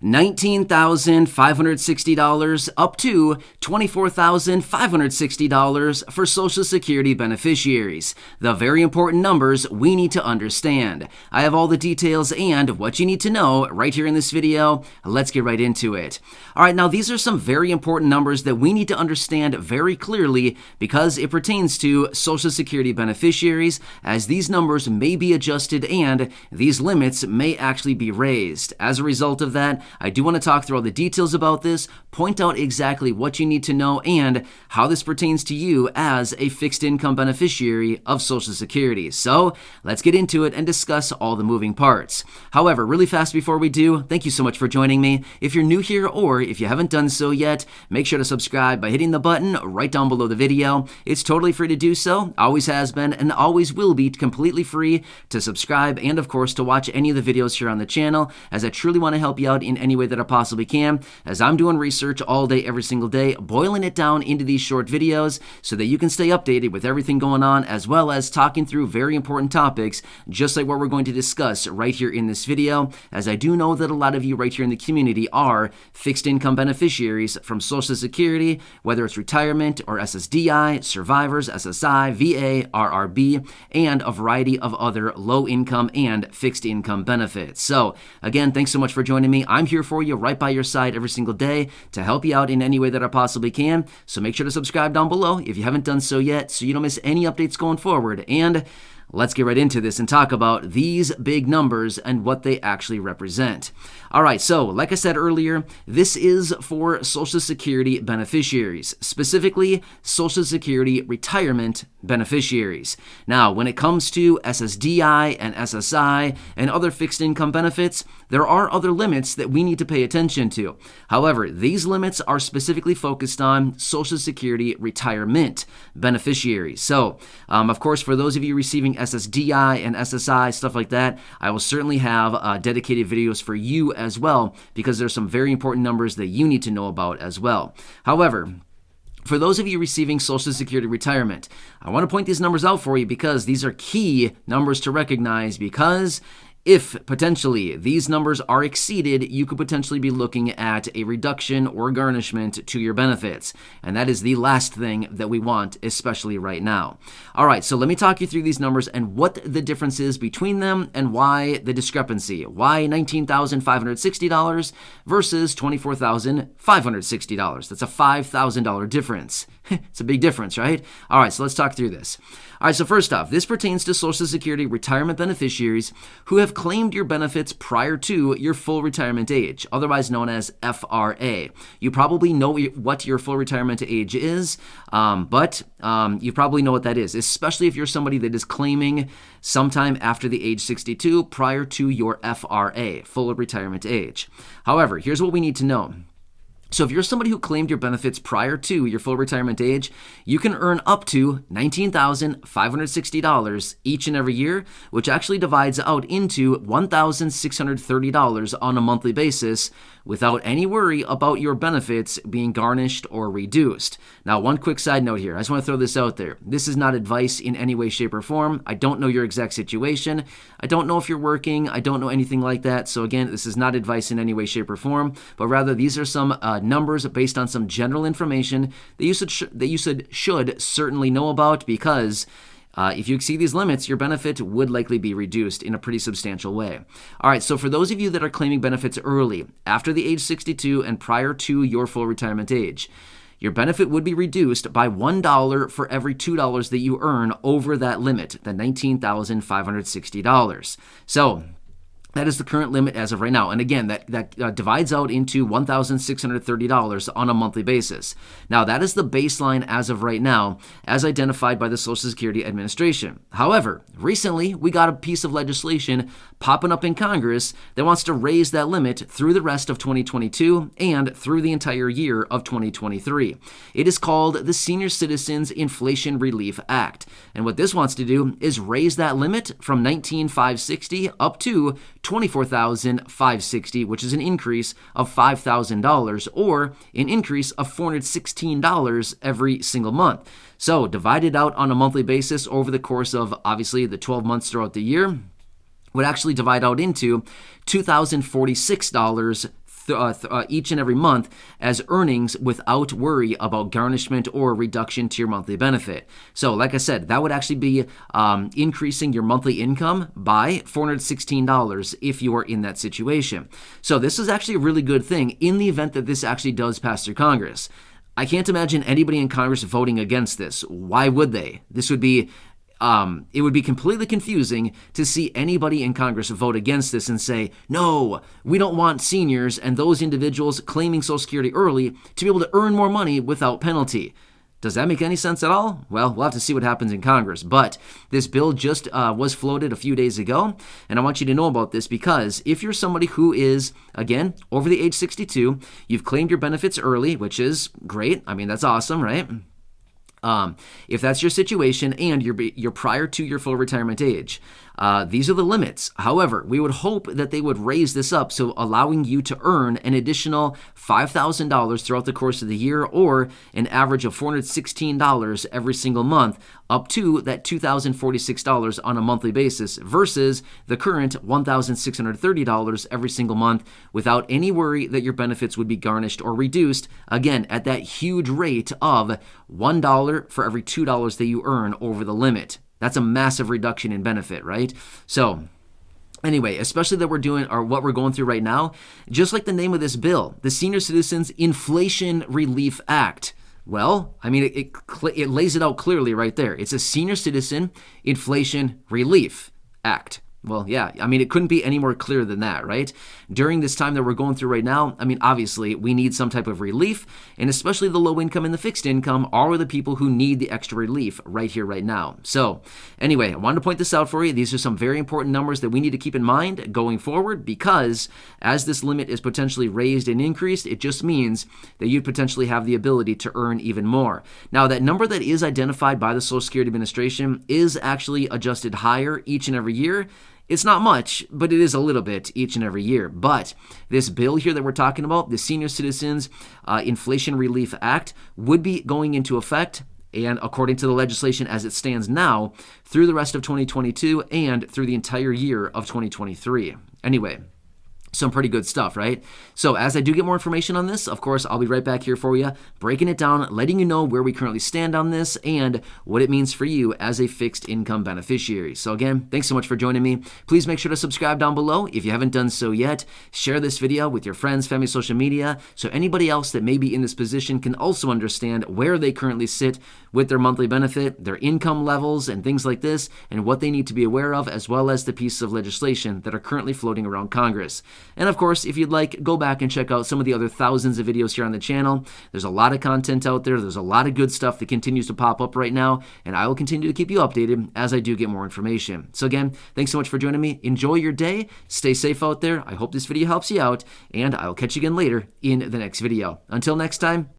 $19,560 up to $24,560 for Social Security beneficiaries. The very important numbers we need to understand. I have all the details and what you need to know right here in this video. Let's get right into it. All right, now these are some very important numbers that we need to understand very clearly because it pertains to Social Security beneficiaries, as these numbers may be adjusted and these limits may actually be raised. As a result of that, I do want to talk through all the details about this, point out exactly what you need to know, and how this pertains to you as a fixed income beneficiary of Social Security. So let's get into it and discuss all the moving parts. However, really fast before we do, thank you so much for joining me. If you're new here or if you haven't done so yet, make sure to subscribe by hitting the button right down below the video. It's totally free to do so, always has been, and always will be completely free to subscribe and, of course, to watch any of the videos here on the channel, as I truly want to help you out in any way that I possibly can, as I'm doing research all day, every single day, boiling it down into these short videos so that you can stay updated with everything going on, as well as talking through very important topics, just like what we're going to discuss right here in this video, as I do know that a lot of you right here in the community are fixed income beneficiaries from Social Security, whether it's retirement or SSDI, survivors, SSI, VA, RRB, and a variety of other low-income and fixed income benefits. So, again, thanks so much for joining me. I'm here for you, right by your side every single day to help you out in any way that I possibly can. So make sure to subscribe down below if you haven't done so yet so you don't miss any updates going forward. And let's get right into this and talk about these big numbers and what they actually represent. All right, so like I said earlier, this is for Social Security beneficiaries, specifically Social Security retirement beneficiaries. Now, when it comes to SSDI and SSI and other fixed income benefits, there are other limits that we need to pay attention to. However, these limits are specifically focused on Social Security retirement beneficiaries. So, of course, for those of you receiving SSDI and SSI, stuff like that, I will certainly have dedicated videos for you as well, because there's some very important numbers that you need to know about as well. However, for those of you receiving Social Security retirement, I want to point these numbers out for you because these are key numbers to recognize, because if potentially these numbers are exceeded, you could potentially be looking at a reduction or garnishment to your benefits. And that is the last thing that we want, especially right now. All right, so let me talk you through these numbers and what the difference is between them and why the discrepancy. Why $19,560 versus $24,560? That's a $5,000 difference. It's a big difference, right? All right, so let's talk through this. All right, so first off, this pertains to Social Security retirement beneficiaries who have claimed your benefits prior to your full retirement age, otherwise known as FRA. You probably know what your full retirement age is, but you probably know what that is, especially if you're somebody that is claiming sometime after the age 62 prior to your FRA, full retirement age. However, here's what we need to know. So if you're somebody who claimed your benefits prior to your full retirement age, you can earn up to $19,560 each and every year, which actually divides out into $1,630 on a monthly basis without any worry about your benefits being garnished or reduced. Now, one quick side note here. I just want to throw this out there. This is not advice in any way, shape, or form. I don't know your exact situation. I don't know if you're working. I don't know anything like that. So again, this is not advice in any way, shape, or form, but rather these are some numbers based on some general information that you should certainly know about, because if you exceed these limits, your benefit would likely be reduced in a pretty substantial way. All right, so for those of you that are claiming benefits early, after the age 62 and prior to your full retirement age, your benefit would be reduced by $1 for every $2 that you earn over that limit, the $19,560. So that is the current limit as of right now. And again, that divides out into $1,630 on a monthly basis. Now, that is the baseline as of right now, as identified by the Social Security Administration. However, recently, we got a piece of legislation popping up in Congress that wants to raise that limit through the rest of 2022 and through the entire year of 2023. It is called the Senior Citizens Inflation Relief Act. And what this wants to do is raise that limit from $19,560 up to $24,560, which is an increase of $5,000 or an increase of $416 every single month. So divided out on a monthly basis over the course of obviously the 12 months throughout the year would actually divide out into $2,046 each and every month as earnings without worry about garnishment or reduction to your monthly benefit. So like I said, that would actually be increasing your monthly income by $416 if you are in that situation. So this is actually a really good thing in the event that this actually does pass through Congress. I can't imagine anybody in Congress voting against this. Why would they? This would be it would be completely confusing to see anybody in Congress vote against this and say, no, we don't want seniors and those individuals claiming Social Security early to be able to earn more money without penalty. Does that make any sense at all? Well, we'll have to see what happens in Congress. But this bill just was floated a few days ago, and I want you to know about this because if you're somebody who is, again, over the age 62, you've claimed your benefits early, which is great. I mean, that's awesome, right? If that's your situation and you're prior to your full retirement age, these are the limits. However, we would hope that they would raise this up, so allowing you to earn an additional $5,000 throughout the course of the year, or an average of $416 every single month, up to that $2,046 on a monthly basis versus the current $1,630 every single month without any worry that your benefits would be garnished or reduced, again, at that huge rate of $1 for every $2 that you earn over the limit. That's a massive reduction in benefit, right? So anyway, especially that we're doing, or what we're going through right now, just like the name of this bill, the Senior Citizens Inflation Relief Act. Well, I mean, it lays it out clearly right there. It's a Senior Citizen Inflation Relief Act. Well, yeah, I mean, it couldn't be any more clear than that, right? During this time that we're going through right now, I mean, obviously, we need some type of relief, and especially the low income and the fixed income are the people who need the extra relief right here, right now. So anyway, I wanted to point this out for you. These are some very important numbers that we need to keep in mind going forward, because as this limit is potentially raised and increased, it just means that you'd potentially have the ability to earn even more. Now, that number that is identified by the Social Security Administration is actually adjusted higher each and every year. It's not much, but it is a little bit each and every year. But this bill here that we're talking about, the Senior Citizens Inflation Relief Act, would be going into effect, and according to the legislation as it stands now, through the rest of 2022 and through the entire year of 2023. Anyway, some pretty good stuff, right? So as I do get more information on this, of course, I'll be right back here for you, breaking it down, letting you know where we currently stand on this and what it means for you as a fixed income beneficiary. So again, thanks so much for joining me. Please make sure to subscribe down below if you haven't done so yet. Share this video with your friends, family, social media, so anybody else that may be in this position can also understand where they currently sit with their monthly benefit, their income levels, and things like this, and what they need to be aware of, as well as the pieces of legislation that are currently floating around Congress. And of course, if you'd like, go back and check out some of the other thousands of videos here on the channel. There's a lot of content out there. There's a lot of good stuff that continues to pop up right now, and I will continue to keep you updated as I do get more information. So again, thanks so much for joining me. Enjoy your day. Stay safe out there. I hope this video helps you out, and I will catch you again later in the next video. Until next time,